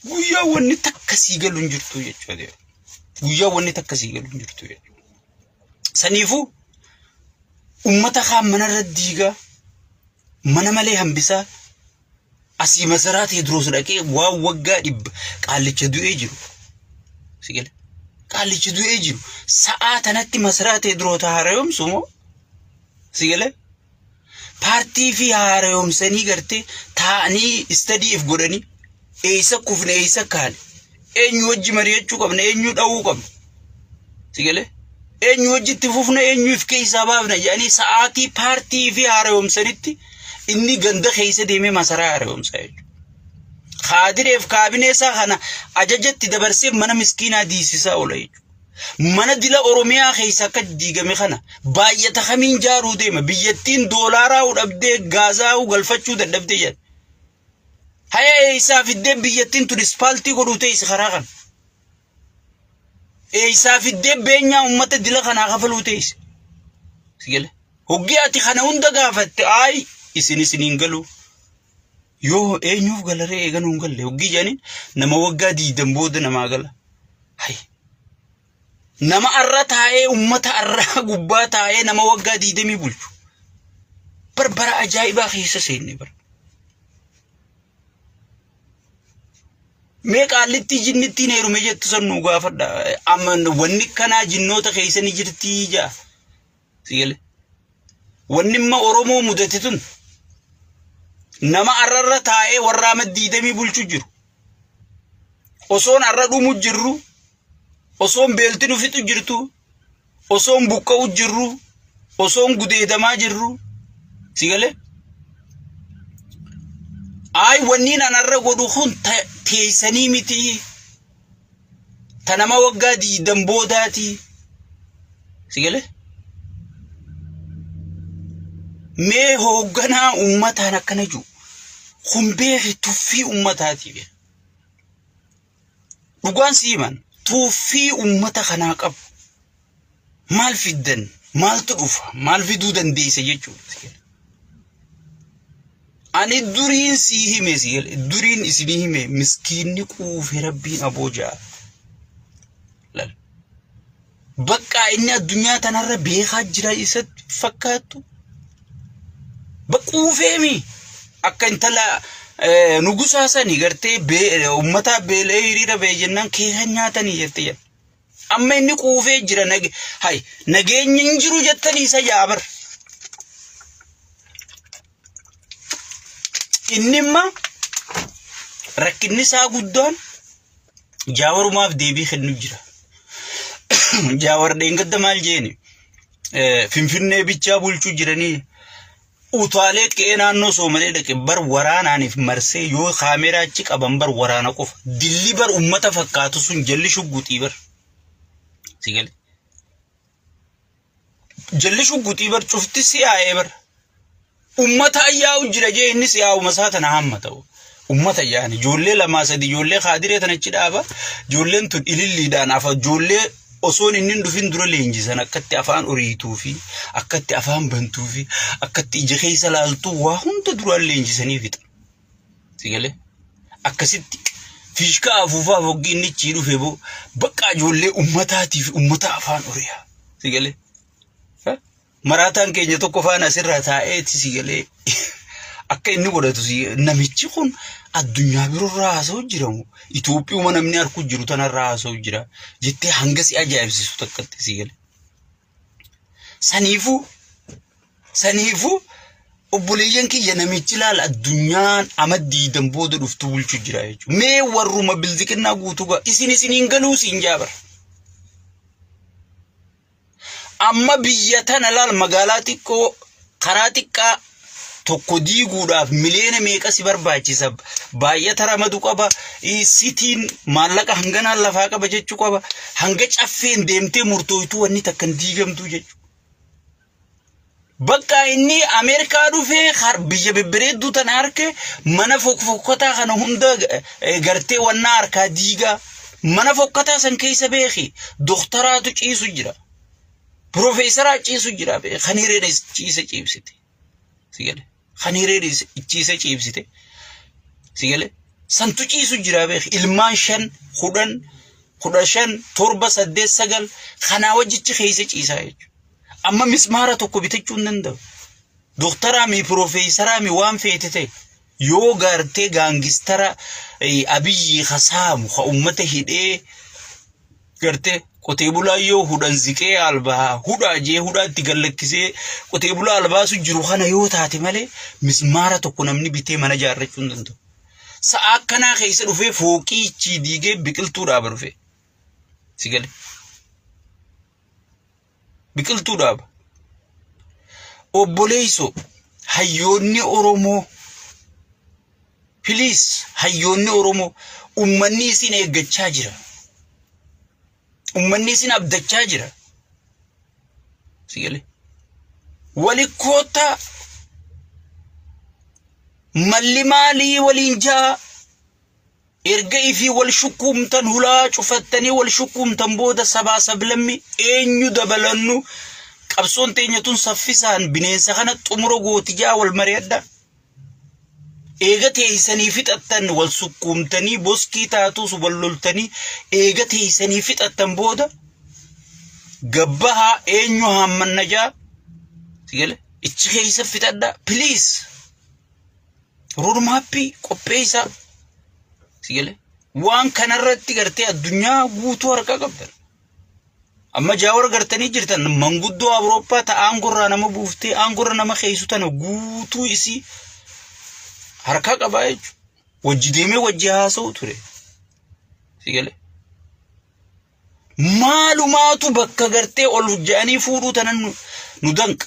guyyaa wanni takka sii galu hin jirtu jechuudha. Guyyaa wanni takka sii galu hin jirtu jechuudha. Saniifuu ummata kaan manarra diigaa mana malee hambisaa asii masaraatee duroos dhaqee waan waggaa dhibba qaalicha du'ee jiru. Sigale qaalicha du'ee jiru sa'a tanatti masaraatee duroota haarayomsu moo sigale paartii fi haarayomsanii gartee taa'anii istadiif godhanii eeysa kufne eeysa kaane eenyu wajji mari'achuu qabna eenyu dha'uu qabna sigale eenyu wajjitti fufna eenyuuf keessa baafna jedhanii sa'aatii paartii fi haarayomsanitti inni ganda keessa deemee masaraa haarayomsa jechuudha. Khadireef kaabineesaa kana ajajatti dabarsee mana miskiinaa diisisaa oola jechuudha. Mana dila Oromiyaa keessa akka diigame kana baay'ata kamiin jaaruu deema biyyattiin doolaaraa udhabdee gaazaa galfachuu dadhabdee jedha. Haya isaa fiddee biyyattiin tun ispaaltii godhuu ta'e karaa kana. Isaa fiddee beenyaa uummata dila kanaa kafaluu ta'e. Sigale hoggii ati kana hunda gaafatte ayi isiniin galu. Yoo eenyuuf galaree eeganuun galle hoggii jedhaniin nama waggaa 20 booda namaa gala. Hay nama arra taa'ee ummata arra gubbaa taa'ee nama waggaa 20 bulchu. Barbara ajaa'ibaa keessa seenne bara. Mee qaallitti jinnittiin heerume jettu sannu gaafadha. Amma wanni kanaa jinnoota keessa ni jirtii jaa. Sigale wanni imma Oromoo mudate tun nama arra taa'ee warra maddiidamii bulchu jiru. Osoon arra dhumu jirru, osoon beeltinu fixu jirtu, osoon buqqa'u jirru, osoon gudeedamaa jirru. Sigale ay wanniin anarra godhu kun teessanii miti. Tanama waggaa 20 boodaati. Sigale mee hoogganaa uummataan akkana jiru. Kumbeefi tuffii uummataatiif. Dhugaan siiman tuffii uummata kanaa qabu. Maal fiddan? Maaltu dhufa? Maal fiduu dandeessa jechuudha. Ani duriin sii hime sigale duriin isinii hime miskiinni quufe rabbiin aboojaa. Lal bakka inni addunyaa tanarra beekaa jira isatti fakkaatu. Baquufeemi akka intala nugusaa sanii gartee ummata beelee hiriira bee jennaan keessa nyaatanii jette jedha. Amma inni quufee jira nageenyi hin jiru jettanii isa jaabar. Inni imma rakkinni isaa guddaan jaawarumaaf deebii kennu jira. Jaawar dheengadda maal jeeni Finfinnee bichaa bulchuu jiranii. Utaalee qe'ee naannoo Soomalee dhaqe bar waraanaaniif marsee yoo kaameraa achi qaban bar waraana qofa dilli bar ummata fakkaatu sun jalli shugguxii bar. Sigale jalli shugguxii bar cufti siyaa'ee bar ummata ayyaa'u jira jee inni siyaa'u masaa tana hamma ta'u ummata yaani ijoollee 2-3 ijoollee Kaadiree tana achi dhaaba ijoolleen tun ililliidhaan afa ijoollee osoon inni dhufin dura leenjisan akkatti afaan uriituu fi akkatti afaan bantuu fi akkatti ija keessa laaltuu waa hunda dura leenjisanii fixa. Sigale akkasitti fiishkaa afuufaa foggii inni chii dhufe boo bakka ijoollee ummataatiif ummata afaan uriyaa. Sigale maraataan keenya tokko faana asirraa taa'eeti sigale akka inni godhatu namichi kun addunyaa birorraa haasa'u jiramu Itoophiyaa namni arku jiru tanarraa haasa'u jira jettee hanga si ajaa'ibsiisu takkatti sigale. Saniifuu obboleeyyan kiyya namichi laal addunyaan amaddii dambooda dhuftu bulchu jira jechuudha. Mee warruma bilziqinnaa guutuugaa isiniin galuu siin jaabar. Amma biyya tana laal magaalaa xiqqoo karaa xiqqaa tokko diiguudhaaf miliyoona meeqa si barbaachisa baay'ata ramadu qaba sitiin maallaqa hanganaan lafaa qaba jechuu qaba hanga caffeen deemtee murtooytuu wanni takkan diigamtuu jechuudha. Bakka inni Ameerikaa dhufee biyya bibbireedduu tana harke mana fokkotaa kana hunda gartee wannaa harkaa diigaa mana fokkotaa san keessa beeki doktaraatu ciisu jira. Profeesaraa ciisu jira khaniireen ciisa ciibsite. Sigale khaniireen ciisa ciibsite. Sigale santu ciisu jira beek ilmaan shan kudha shan torba saddeet sagal kanaa wajjichi keessa ciisaa jechuudha. Amma mismaara tokko bitachuu hin danda'u. Doktara mi profeesara mi waan feete ta'e yoo gartee gaangistara Abiyyi khasaamu ka ummata hidhee gartee qotee bulaa yoo hudhan ziqee albaa hudhaa jee hudhaatti gallakkisee qotee bulaa albaasu jiru kana yoo taate malee mismaara tokko namni bitee mana jaarrachuu hin danda'u. Sa'a akkanaa keessa dhufee fooqii ichi diigee biqiltuu dhaaba dhufee. Sigale. Biqiltuu dhaaba. Obboleeyso hayyoonni Oromoo please hayyoonni Oromoo ummanni isin eeggachaa jira. Ummanni isin abdachaa jira. Sigale. Walikoota malli maalii waliin jaa erga ifi wal shukumtan hulaa cufattanii wal shukumtan booda sabaa sablammi eenyu dabalannu qabsoon teenyatun saffisaan bineensa kana xumura gootiyaa wal mari'adda eega teeysanii fixattan wal sukkumtanii boskii taatus wal loltanii eega teeysanii fixattan booda gabbaha eenyu hammannajaa sigale ichi keeysa fixadda please roadmappi qopheeysa sigale waan kanarratti gartee addunyaa guutuu harka qabdan. Amma jaawar gartanii jirtan manguddoo Awurooppaa ta aangorraa nama buuftee aangorra nama keeysu tana guutuu isii harka qabaa jechuudha. Wajji deemee wajji haasa'u ture. Sigale. Maalumaatu bakka gartee ol hojjanii fuudhuu tanan nu danqa.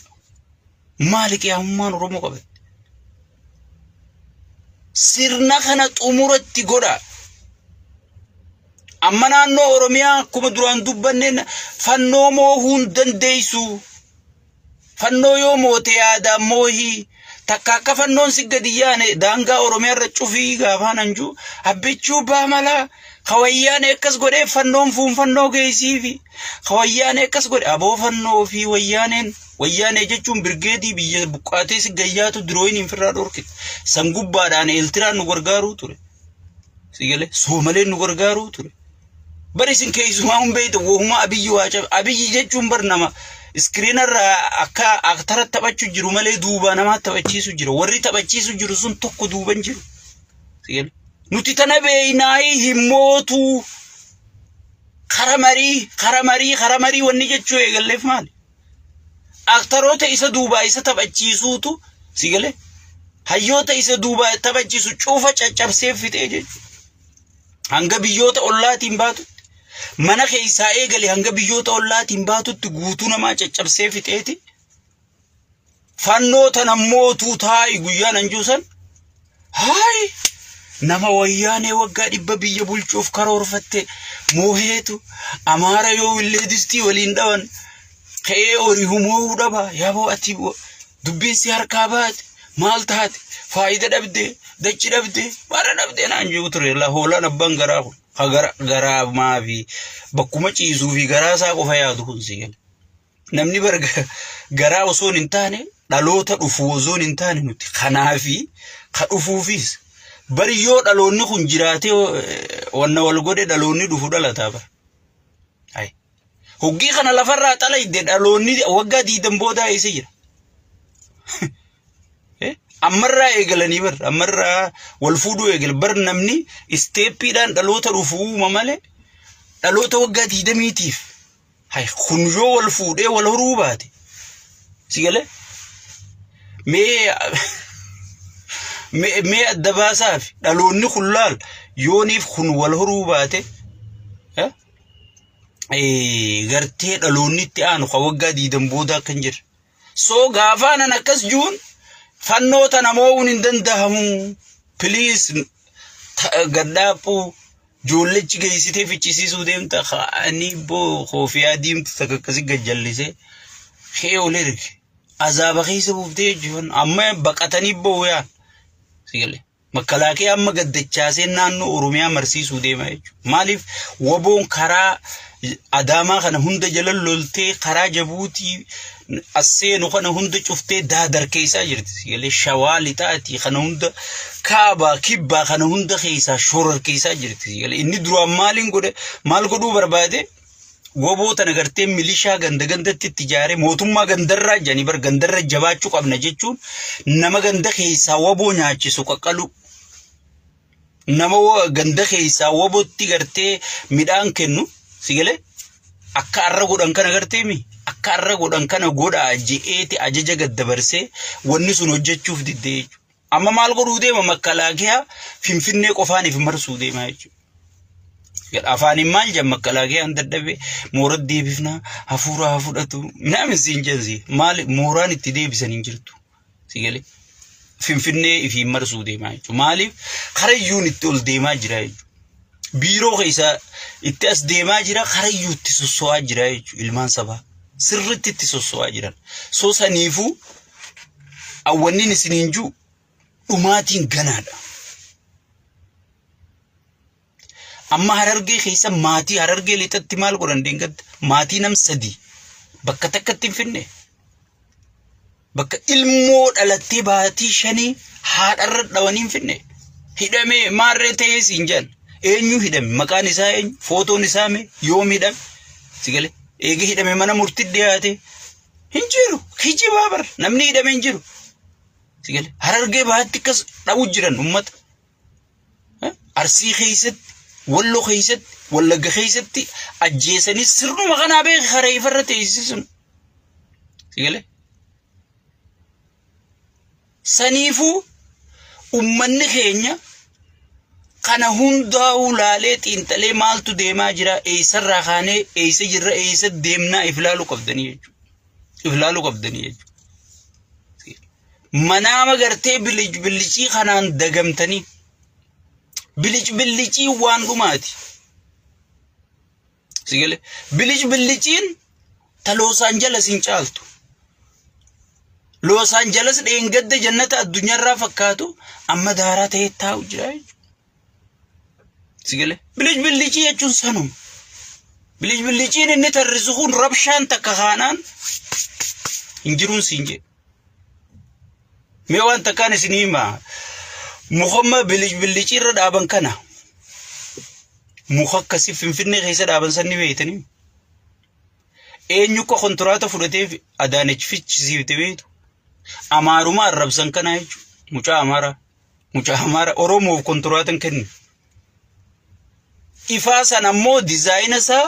Maali qiyaamummaan Oromoo qabate? Sirna kana xumuratti godha. Amma naannoo Oromiyaa akkuma duraan dubbanneen fannoo moohuun dandeessu. Fannoo yoo moote yaada moohii takka akka fannoon si gadi yaane daangaa Oromiyaa irra cufii gaafaan anjuu abbichuu baamalaa kawayyaan akkas godhee fannoon fuunfannoo geessiifi kawayyaan akkas godhe aboo fannoo fi wayyaanee jechuun birgeedii biyya buqqaatee si gayyaatu dirooyin infirraa dhorkite san gubbaadhaan eeltiraan nu gargaaruu ture. Sigale Soomaleen nu gargaaruu ture. Bari sin keessumaa humbeeyte wohuma Abiyyi jechuun bar nama iskiriinarraa akka aktara taphachuu jiru malee duubaa namaa taphachiisu jira. Warri taphachiisu jiru sun tokko duuban jiru. Sigale nuti tana beeynaayi himmootu karamarii wanni jechuu eegalleef maali? Aktaroota isa duubaa isa taphachiisuutu sigale hayyoota isa duubaa taphachiisu cuufa caccabsee fixee jechuudha. Hanga biyyoota ollaatiin baatutti mana keessaa eegale hanga biyyoota ollaatiin baatutti guutuu namaa caccabsee fixeeti. Fannoo tana mootuu taa'i guyyaan anjuusan haay nama wayyaanee waggaa 100 biyya bulchuuf karoorfatte mooheetu Amaara yoo illee distii waliin dhawan ka'ee horii humoo dhaba yaaboo ati dubbiin si harkaa baate maal taate faayida dhabdee dachi dhabdee bara dhabdee naan jiru ture la hoolaan abbaan garaa kun garaa maafi bakkuma ciisuu fi garaa isaa qofa yaadu kun sigale namni barga garaa osoo hin taane dhaloota dhufu osoo hin taane nuti kanaafi ka dhufuufis bari yoo dhaloonni kun jiraate wanna wal godhe dhaloonni dhufu dhalataa bara ay hoggi kana lafarraa xalayde dhaloonni waggaa 20 booda eessa jira ammarraa eegalanii bar ammarraa wal fuudhuu eegal bar namni isteeppiidhaan dhaloota dhufuu malee dhaloota waggaa 20tiif hay kun yoo wal fuudhee wal horuu baate sigale mee adda baasaaf dhaloonni kullaal yooniif kun wal horuu baate gartee dhaloonni itti aanu ka waggaa 20 booda kan jira soo gaafaanan akkas juun fannoo tana moo'uun hin danda'amu please gaddaaphu joollechi geessitee fichisiisuu deemta ani boo koofiyaa diimtu takka akkasi gajjallisee kee ol erge azaaba keessa buuftee jiran amma baqatanii boo'aan sigale Makalakee amma gaddachaasee naannoo Oromiyaa marsiisuu deemaa jechuudha. Maaliif waboon karaa Adaamaa kana hunda jala loltee karaa Jabuutii asseenu kana hunda cuftee daadar keessaa jirti. Galee Shawaa lixaatii kana hunda kaabaa kibbaa kana hunda keessaa shorar keessaa jirti. Galee inni duraan maal godhuu barbaade? Waboota nagartee milishaa gandatti itti ijaaree mootummaa gandarraa janii bar gandarra jabaachuu qabna jechuun nama ganda keessaa waboo nyaachisu qaqqalu. Nama ganda keessaa wabootti gartee midhaan kennu sigalee akka arra godhan kana gartee akka arra godhan kana godhaa je'eeti ajaja gaddabarsee wanni sun hojjechuuf diddee jechuudha. Amma maal godhuu deema Makalaakiyaa Finfinnee qofaaniif marsuu deema jechuudha. Afaanin maal jedha Makalaakiyaan dadhabee mooraa deebifnaa hafuura fudhatu minaamin siin jensi maal mooraan itti deebisan hin jirtu sigalee Finfinnee ifi marsuu deema jechuudha. Maaliif karayyuun itti ol deemaa jira jechuudha. Biiroo keessa itti as deemaa jira karayyuu itti sosso'aa jira jechuudha. Ilmaan sabaa sirriitti itti sosso'aa jiran. Soo saniifuu awwannin isiniin jiru dhumaatiin ganaadha. Amma Harargee keessa maatii Harargee lixatti maal godhan deengatti maatii nam sadii bakka takkatti hin finne. Bakka ilmoo dhalattee baatii 5 haadharra dhawanii hin finne. Hidhamee maarree ta'ee siin jedhan. Eenyu hidhame maqaan isaa eenyu footoon isaa mee yoom hidhame sigalee eegee hidhame mana murtii dhiyaate hin jiru kijibaa bar namni hidhame hin jiru sigalee Harargee baatti akkas dhawu jiran ummata Arsii keessatti Walloo keessatti Wallagga keessatti ajjeesanii sirnuma kanaa beek haree ifarra teessisuun sigalee saniifuu ummanni keenya kana hundaa ulaalee xiinxalee maaltu deemaa jira eessarraa kaanee eessa jirra eessa deemnaa iflaaluu qabdanii jechuudha. Iflaaluu qabdanii jechuudha. Manaama gartee bilicii kanaan dagamtanii bilicii waan dhumaati. Sigalee biliciin ta Los Angeles hin caaltu. Los Angeles dheengadda jannata addunyaarraa fakkaatu amma daaraa ta'ee taa'u jira jechuudha. Sigalee bilicii jechuun sanuma. Biliciin inni tarrisu kun rabshaan takka kaanaan hin jiruun siin jedhe. Mee waan takkaan isin himaa mukamma bilicii irra dhaaban kana muka akkasii Finfinnee keessa dhaaban sanni beeytanii eenyu ko kontiraata fudhatee Adaanech fichisiifte beeytu Amaaruma arrabsan kana jechuudha. Mucaa Amaara Oromoof kontiraatan kennu. Ifaa san ammoo dizaayina isaa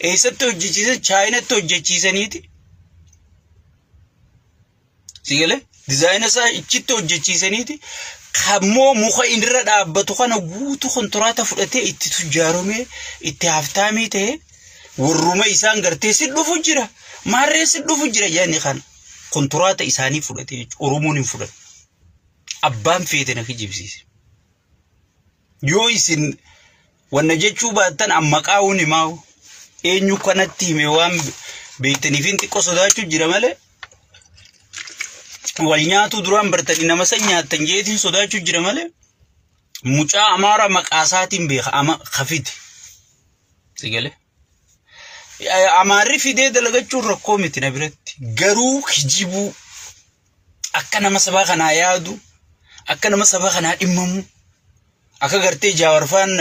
eessatti hojjechiisan Chaayinatti hojjechiisaniiti. Sigalee dizaayina isaa ichitti hojjechiisaniiti. Kammoo muka indirra dhaabbatu kana guutuu kontiraata fudhatee itti tujjaaromee itti haftaamii ta'ee warruma isaan gartee si dhufu jira. Maarree si dhufu jira yaani kana. Kontiraata isaanii fudhatee jechuudha. Oromoon hin fudhatu. Abbaan feete na kijibsiise. Yoo isin wanna jechuu baattan amma qaawun himaa'u eenyu kanatti hime waan beektaniif hin xiqqoo sodaachuu jira malee wal nyaatu duraan bartanii nama san nyaattan jeetiin sodaachuu jira malee mucaa Amaara maqaasaatiin beeka ama kafite sigalee Amaarri fidee dalagachuun rakkoo miti na biratti garuu kijibuu akka nama sabaa kanaa yaadu akka nama sabaa kanaa dhimmamu akka gartee Jaawarfaan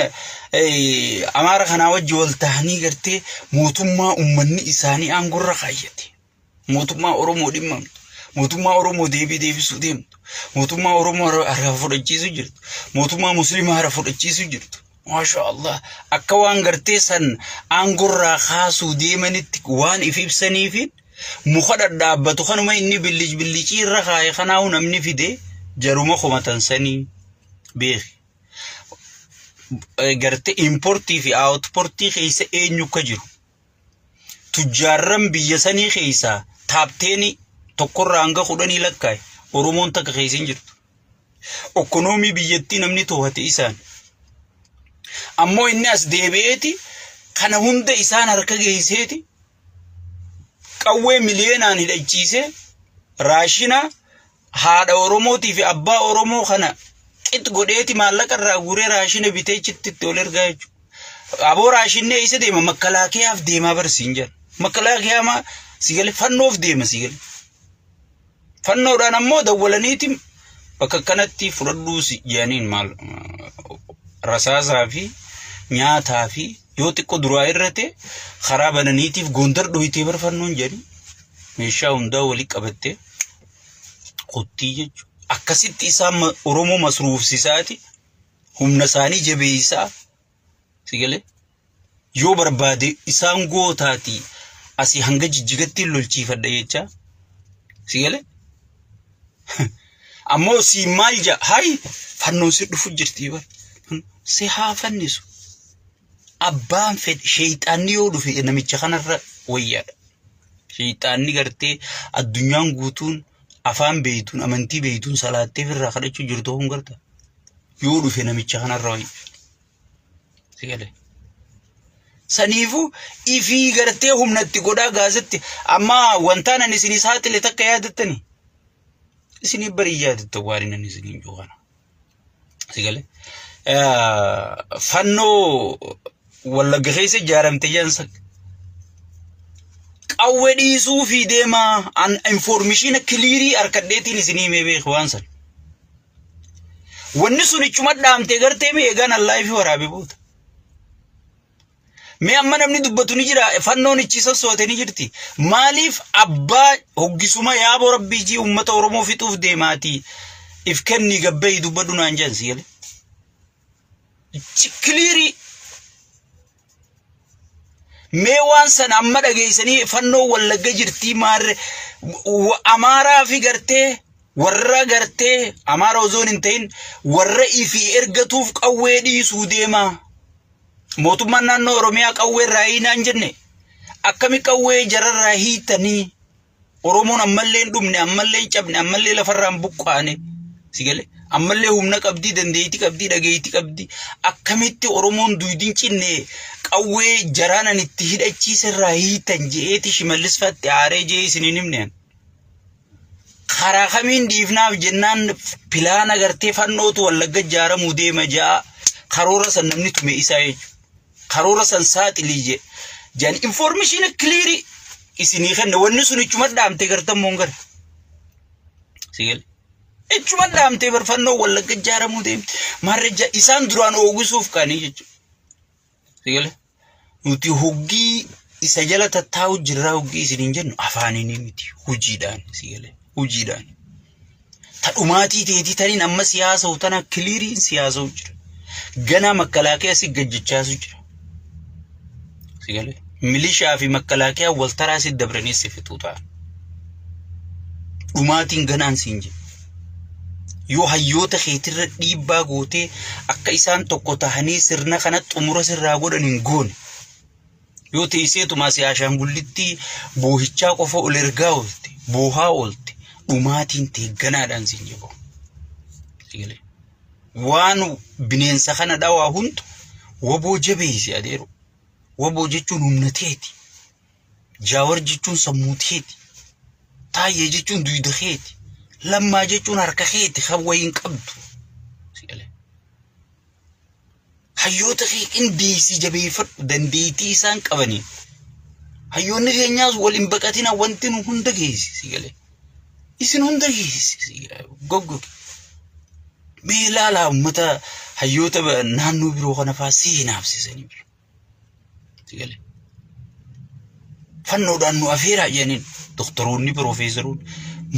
Amaara kanaa wajji wal ta'anii gartee mootummaa ummanni isaanii aangorra kaayyate mootummaa Oromoo dhimmamtu mootummaa Oromoo deebisuu deemtu mootummaa Oromoo harka fudhachiisuu jirtu mootummaa Musliimaa harka fudhachiisuu jirtu Masha Allah akka waan gartee san aangorra kaasuu deemanitti waan ibsaniif muka dhadhaabbatu kanuma inni bilicii irra kaa'e kanaa namni fide jaruma komatan sanii beeki garte importii fi outportii keessa eenyu ka jiru tujjaarran biyya sanii keessa taapteeni tokkorraa hanga 10 lakkaa'e Oromoon takka keessa hin jirtu ekonomii biyyattii namni to'ate isaan ammoo inni as deebi'eeti kana hunda isaan harka geesseeti qawwee miliyoonaan hidhachiise raashina haadha Oromootii fi abbaa Oromoo kana qixxi godheeti maallaqa irraa guuree raashina bitee chitti ol ergaa jechuudha. Aboo raashinne isa deema makalaakiyaaf deemaa barsiin jira. Makalaakiyaa ma sigale fannoof deema sigale. Fannoodhaan ammoo dawwalaniiti bakka kanatti fudhadhuusi jedhaniin maal rasaasaa fi nyaataa fi yoo xiqqoo duraa irrate karaa bananiitiif Gondar dhohitee barfannoon jedhani meeshaa hundaa walii qabattee qottii jechuudha. Akkasitti isaan Oromoo masruufsisaati humna isaanii jabeessaa sigale yoo barbaade isaan gootaati asii hanga Jijjigatti lolchiifadha jecha sigale ammoo si maal ja hay fannoon si dhufu jirti bar si haa fannisu abbaan fed shayxaanni yoo dhufe namicha kanarra wayyaadha. Shayxaanni gartee addunyaan guutuun afaan beeytuun amantii beeytuun salaattee firraa kadhachuu jirtu hun garta yoo dhufe namicha kanarra wayyaadha sigale. Saniifu ifii gartee humnatti godhaa gaazatti amma wantaan ani isin isaatile takka yaadattani isin bari yaadatta waarin ani isin joogana sigale. Fannoo walla gaheese jaaramte jansa qawwee dhiisuu fi deema an information clear arkadheetiin isinii mee beek waan san wanni sun ichuma dhaamte gartee mee eegan Allah fi waraabe boota mee amma namni dubbatu ni jira fannoon ichisa soote ni jirti maaliif abbaa hoggisuma yaabo rabbii ji ummata Oromoo fixuuf deemaati if kenni gabbay dubbadu naan jansi yale clear mee waan san amma dhageessanii fannoo wallagga jirti maar Amaaraa fi gartee warra gartee Amaara ozoon hin ta'in warra ifi ergatuuf qawwee dhiisuu deema mootummaan naannoo Oromiyaa qawwee raayinaan jenne akkami qawwee jararraa hiitanii Oromoon ammallee dhumne ammallee cabne ammallee lafarraan buqqaane sigale ammallee humna qabdii dandeeyti qabdii dhageeyti qabdii akkamitti Oromoon duudiin cinne qawwee jaraanan itti hidhachiisirraa hiitan jeeti Shimallis Fatte aaree jee isiniin himneen karaa kamiin dhiifnaaf jennaan pilaana gartee fannootu wallagga jaaramuu deema jaa karoora san namni tume isaa jechuudha. Karoora san saaxilii jaan information clear isinii kenna wanni sun ichuma dhaamte gartammoon gara sigale ichuma dhaamte barfannoo wallagga jaaramuu deemte marreja isaan duraan oogisuuf kaanii jechuudha sigale nuti hoggii isa jala tattaa'u jirraa hoggii isiniin jennu afaaniin miti hojiidhaan sigale hojiidhaan tadhumaatii teetii taniin amma siyaasa utana cleariin siyaasa jira gana makalaakiyaa si gajjachaasu jira sigale milishaa fi makalaakiyaa waltaraa si dabranii si fixuu ta'a dhumaatiin ganaan siin jira yoo hayyoota keetirra dhiibbaa gootee akka isaan tokko tahanii sirna kana xumura sirraa godhan hin goone yoo teesseetuma siyaashaan gullitti boohichaa qofa ol ergaa oolte boohaa oolte dhumaatiin teegganaadhaan siin jira sigale waan bineensa kana dhawaa hundu waboo jabeeysi adeero waboo jechuun humnateeti jaawar jechuun sammuuteeti taayee jechuun duydakeeti lammaa jechuun harka keeti hawwayin qabdu sigale hayyoota keekin deesii jabeeffadhu dandeetii isaan qabaniin hayyoonni keenyaas waliin baqatina wanti nu hunda geessi sigale isin hunda geessi goggoge mee ilaala ummata hayyoota naannoo biroo kana faa seenaafsisanii bira sigale fannoodhaan nu afeeraa jedhaniin doktoroonni piroofeesaroonni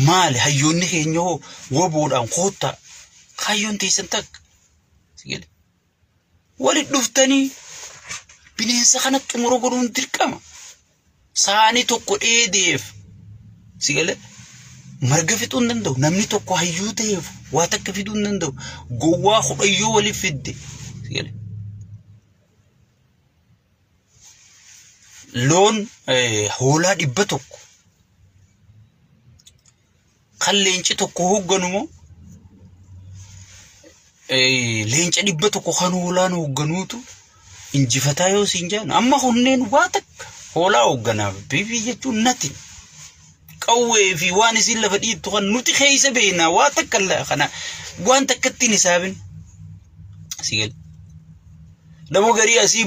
maali hayyoonni keenya hoo waboodhaan koottaa hayyoon teessan takka sigale walit dhuftanii bineensa kana xumura godhuun dirqama saani tokko dheedeef sigale marga fixuu hin danda'u namni tokko hayyuu ta'eef waa takka fiduu hin danda'u gowwaa hudhayyoo waliif fidde sigale loon hoolaa 100 kan leenci tokko hoogganumoo leenca 100 kan hoolaan hoogganuutu injifataa yoo siin jaan amma hunneen waa takka hoolaa hoogganaaf bibii jechuun natin qawwee fi waan isin lafa dhiittu kan nuti keessa beekna waa takka kana waan takkatti hin hisaabin sigal namo gari asi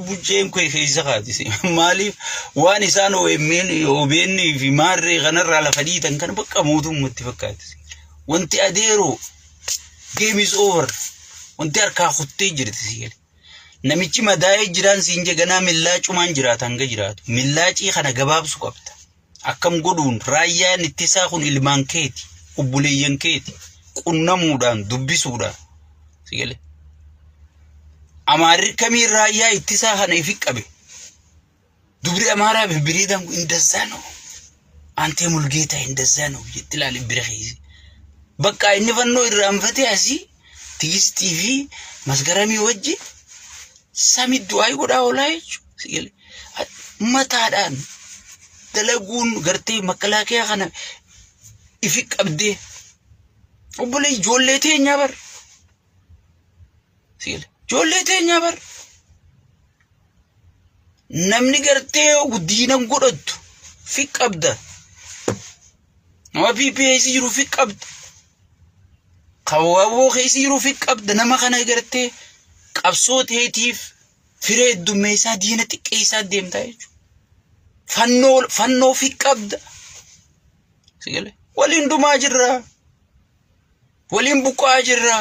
buceen ko keessa qaatisi maaliif waan isaan OBN fi maarree kanarraa lafa dhiitan kan bakka mootummaatti fakkaatisi wanti adeero game is over wanti harkaa kuttee jirti sigal namichi madaa'ee jiraan siin jeganaa millaacumaan jiraata hanga jiraatu millaacii kana gabaabsu qabda akkam godhuun raayyaan ittisaa kun ilmaan keeti obboleeyyan keeti qunnamuudhaan dubbisuudhaan sigal Amaarri kamii raayyaa ittisaa kana ifi qabe dubri amaaraa birbiriidhaan indazaa ነው አንተ ሙልጌታ indazaa ነው ይጥላል ብረኸይ በቃ inni fannoo irraanfatee asii tigistii fi masgaramii wajji samiddu ay godhaa olaa jechuudha mataadhaan dalaguun gartee makalaakiyaa kana ifi qabdee obbolee ijoollee teenyaa bar sigal ijoollee teenyaa bar namni gartee diinan godhattu fi qabda nama PPS jiru fi qabda qawwaboo keessa jiru fi qabda nama kana gartee qabsoo teetiif firee dummeessaa diina xiqqeessaa deemtaa jechuudha fannoo fi qabda sigal waliin dumaa jirra waliin buqqaa jirra